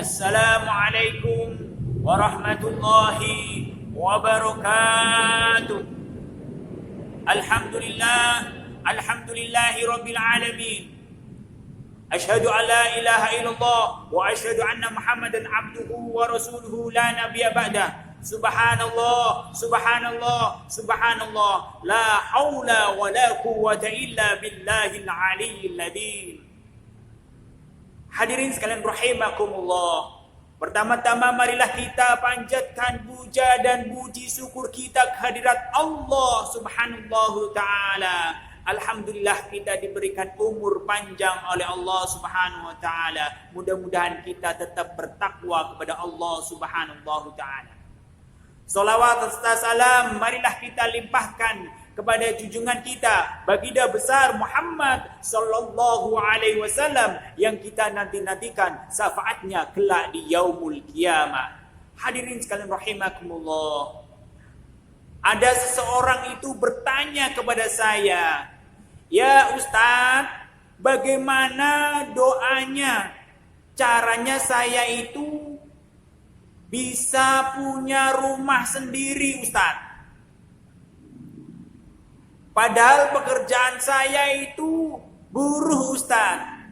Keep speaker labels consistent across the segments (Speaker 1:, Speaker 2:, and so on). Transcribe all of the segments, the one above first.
Speaker 1: Assalamualaikum warahmatullahi wabarakatuh. Alhamdulillahi rabbil alamin. Asyhadu an la ilaha illallah wa asyhadu anna Muhammadan abduhu wa rasuluhu la nabiyya ba'dah. Subhanallah, subhanallah, subhanallah. La haula wa la quwwata illa billahil aliyyil adzim. Hadirin sekalian rahimakumullah. Pertama-tama marilah kita panjatkan puja dan puji syukur kita kehadirat Allah Subhanahu taala. Alhamdulillah kita diberikan umur panjang oleh Allah Subhanahu wa taala. Mudah-mudahan kita tetap bertakwa kepada Allah Subhanahu taala. Salawat serta salam marilah kita limpahkan kepada junjungan kita baginda besar Muhammad sallallahu alaihi wasallam yang kita nanti-nantikan syafaatnya kelak di yaumul qiyamah. Hadirin sekalian rahimakumullah. Ada seseorang itu bertanya kepada saya, "Ya Ustaz, bagaimana doanya? Caranya saya itu bisa punya rumah sendiri, Ustaz. Padahal pekerjaan saya itu buruh, Ustaz.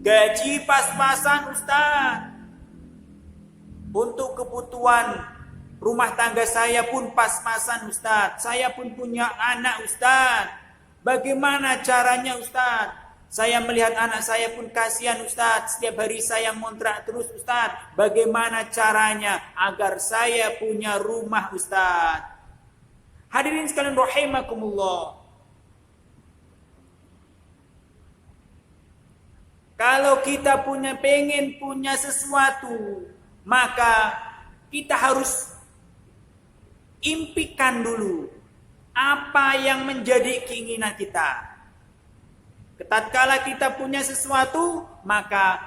Speaker 1: Gaji pas-pasan, Ustaz. Untuk kebutuhan rumah tangga saya pun pas-pasan, Ustaz. Saya pun punya anak, Ustaz. Bagaimana caranya, Ustaz? Saya melihat anak saya pun kasihan, Ustaz. Setiap hari saya ngontrak terus, Ustaz. Bagaimana caranya agar saya punya rumah, Ustaz?" Hadirin sekalian rahimakumullah. Kalau kita pengen punya sesuatu, maka kita harus impikan dulu apa yang menjadi keinginan kita. Tatkala kita punya sesuatu, maka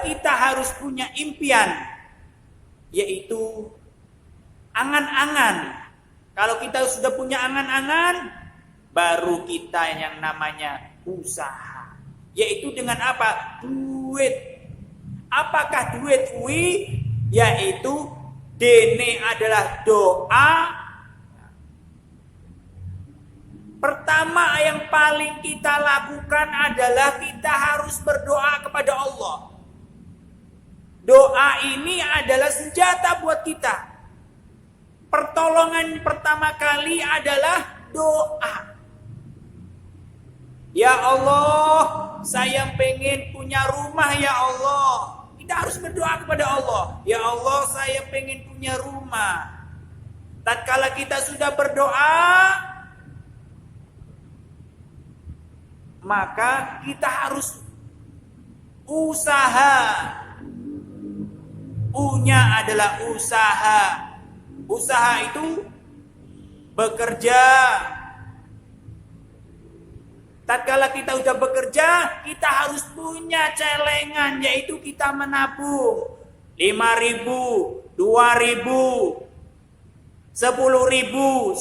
Speaker 1: kita harus punya impian, yaitu angan-angan. Kalau kita sudah punya angan-angan, baru kita yang namanya usaha. Yaitu dengan apa? Duit. Apakah duit? Yaitu dene adalah doa. Pertama yang paling kita lakukan adalah kita harus berdoa kepada Allah. Doa ini adalah senjata buat kita. Pertolongan pertama kali adalah doa. Ya Allah, saya pengen punya rumah, ya Allah. Kita harus berdoa kepada Allah. Ya Allah, saya pengen punya rumah. Tatkala kita sudah berdoa, maka kita harus usaha. U-nya adalah usaha. Usaha itu bekerja. Tatkala kita sudah bekerja, kita harus punya celengan, yaitu kita menabung 5.000, 2.000, 10.000, 10.000,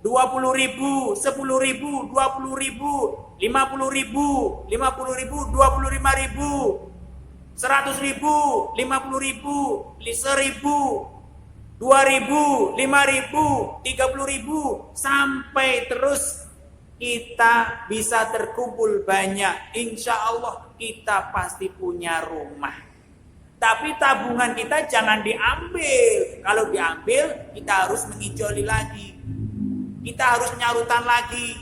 Speaker 1: 20.000, 10.000, 20.000, 50.000, 50.000, 25.000, 100.000, 50.000, 1.000, 2.000, 5.000, 30.000, sampai terus kita bisa terkumpul banyak. Insya Allah kita pasti punya rumah. Tapi tabungan kita jangan diambil. Kalau diambil, kita harus mengijoli lagi. Kita harus nyarutan lagi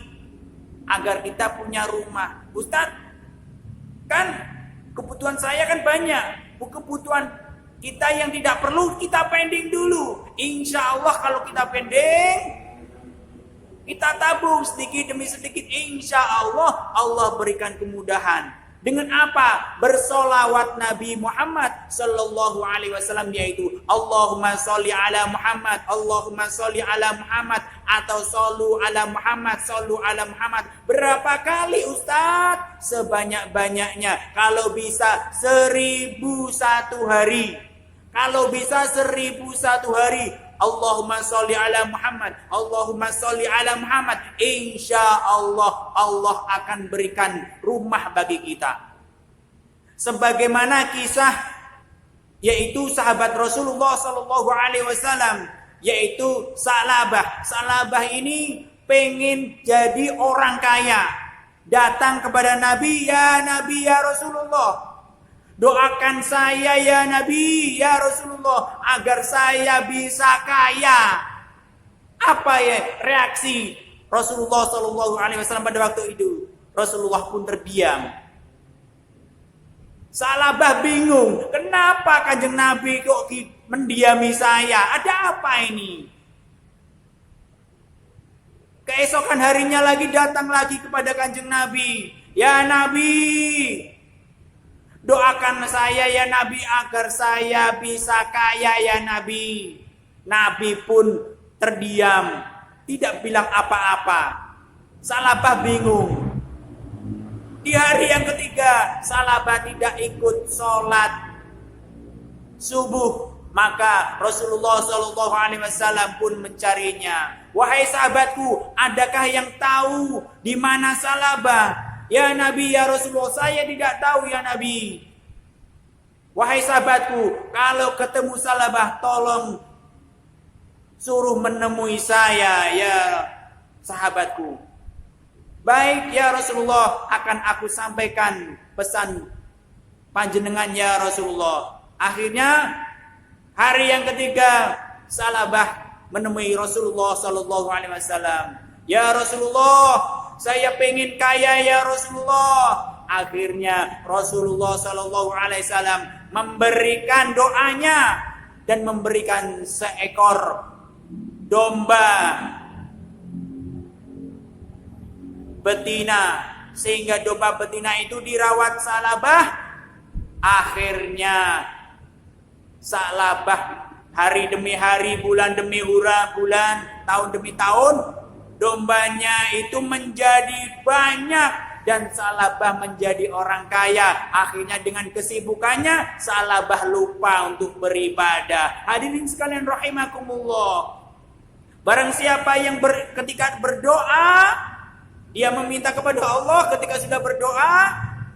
Speaker 1: agar kita punya rumah. Ustaz, kan kebutuhan saya kan banyak. Kebutuhan kita yang tidak perlu kita pending dulu. Insya Allah kalau kita pending, kita tabung sedikit demi sedikit. Insya Allah Allah berikan kemudahan. Dengan apa? Bersolawat Nabi Muhammad sallallahu alaihi wasallam, yaitu Allahumma sholli ala Muhammad, Allahumma sholli ala Muhammad, atau shollu ala Muhammad, shollu ala Muhammad. Berapa kali Ustaz? Sebanyak-banyaknya. Kalau bisa 1.001 hari. Kalau bisa 1.001 hari. Allahumma sholli ala Muhammad, Allahumma sholli ala Muhammad. Insya Allah Allah akan berikan rumah bagi kita. Sebagaimana kisah yaitu sahabat Rasulullah Sallallahu Alaihi Wasallam, yaitu Salabah. Salabah ini pengen jadi orang kaya, datang kepada Nabi ya Rasulullah, doakan saya ya Nabi ya Rasulullah agar saya bisa kaya. Apa ya reaksi Rasulullah Sallallahu Alaihi Wasallam pada waktu itu? Rasulullah pun terdiam. Salabah bingung, kenapa Kanjeng Nabi kok mendiami saya? Ada apa ini? Keesokan harinya lagi datang lagi kepada Kanjeng Nabi. Ya Nabi, doakan saya ya Nabi agar saya bisa kaya ya Nabi. Nabi pun terdiam, tidak bilang apa-apa. Salabah bingung. Di hari yang ketiga, Salabah tidak ikut sholat subuh. Maka Rasulullah Shallallahu Alaihi Wasallam pun mencarinya. Wahai sahabatku, adakah yang tahu di mana Salabah? Ya Nabi, ya Rasulullah, saya tidak tahu ya Nabi. Wahai sahabatku, kalau ketemu Salabah, tolong suruh menemui saya ya sahabatku. Baik ya Rasulullah, akan aku sampaikan pesan panjenengan ya Rasulullah. Akhirnya hari yang ketiga Salabah menemui Rasulullah Sallallahu Alaihi Wasallam. Ya Rasulullah, saya pengen kaya ya Rasulullah. Akhirnya Rasulullah Sallallahu Alaihi Wasallam memberikan doanya dan memberikan seekor domba betina, sehingga domba betina itu dirawat Salabah. Akhirnya Salabah hari demi hari, bulan demi bulan, tahun demi tahun, dombanya itu menjadi banyak dan Salabah menjadi orang kaya. Akhirnya dengan kesibukannya Salabah lupa untuk beribadah. Hadirin sekalian rahimakumullah. Barang siapa yang ketika berdoa dia meminta kepada Allah, ketika sudah berdoa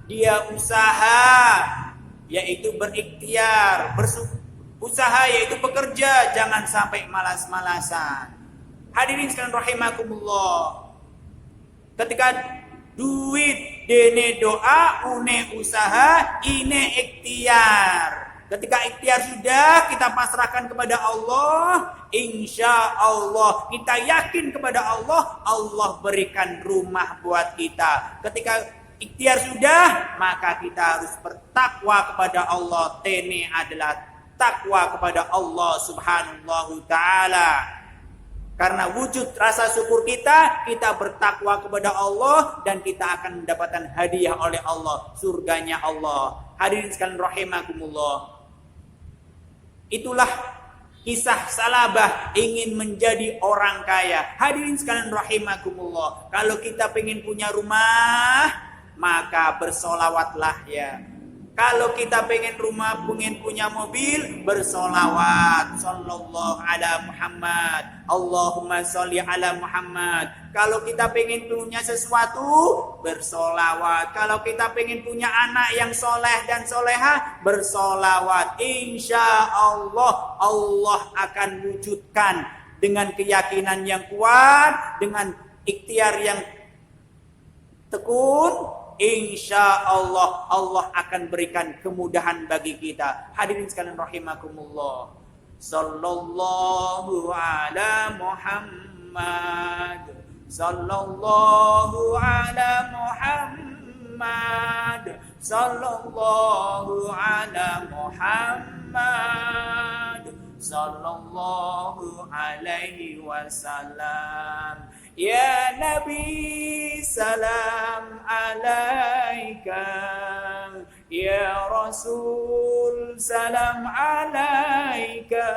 Speaker 1: dia usaha, yaitu berikhtiar, usaha yaitu bekerja, jangan sampai malas-malasan. Hadirin sekalian rahimakumullah. Ketika duit dene doa, une usaha, ine ikhtiar. Ketika ikhtiar sudah kita pasrahkan kepada Allah, insya Allah kita yakin kepada Allah, Allah berikan rumah buat kita. Ketika ikhtiar sudah, maka kita harus bertakwa kepada Allah. Ini adalah takwa kepada Allah Subhanahu Ta'ala. Karena wujud rasa syukur kita bertakwa kepada Allah dan kita akan mendapatkan hadiah oleh Allah, surganya Allah. Hadirin sekalian rahimakumullah. Itulah kisah Salabah ingin menjadi orang kaya. Hadirin sekalian rahimakumullah. Kalau kita pengen punya rumah, maka bersolawatlah ya. Kalau kita pengen rumah, pengen punya mobil, bersolawat. Sallallahu ala Muhammad. Allahumma sholli ala Muhammad. Kalau kita pengen punya sesuatu, bersolawat. Kalau kita pengen punya anak yang soleh dan soleha, bersolawat. Insya Allah, Allah akan wujudkan dengan keyakinan yang kuat, dengan ikhtiar yang tekun. Insya Allah, Allah akan berikan kemudahan bagi kita. Hadirin sekalian rahimakumullah. Sallallahu ala Muhammad. Sallallahu ala Muhammad. Sallallahu ala Muhammad. Sallallahu alaihi wasallam. Ya Nabi salam alaika, ya Rasul salam alaika,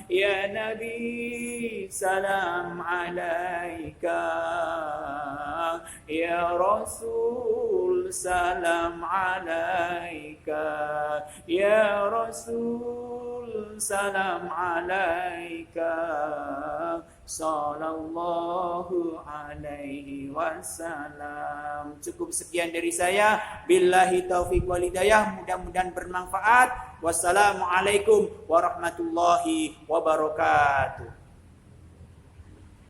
Speaker 1: ya Nabi salam alaika, ya Rasul salam alaika, ya Rasul salam alaika. sallallahu alaihi wasallam. Cukup sekian dari saya. Billahi taufiq wal hidayah. Mudah-mudahan bermanfaat. Wassalamualaikum warahmatullahi wabarakatuh.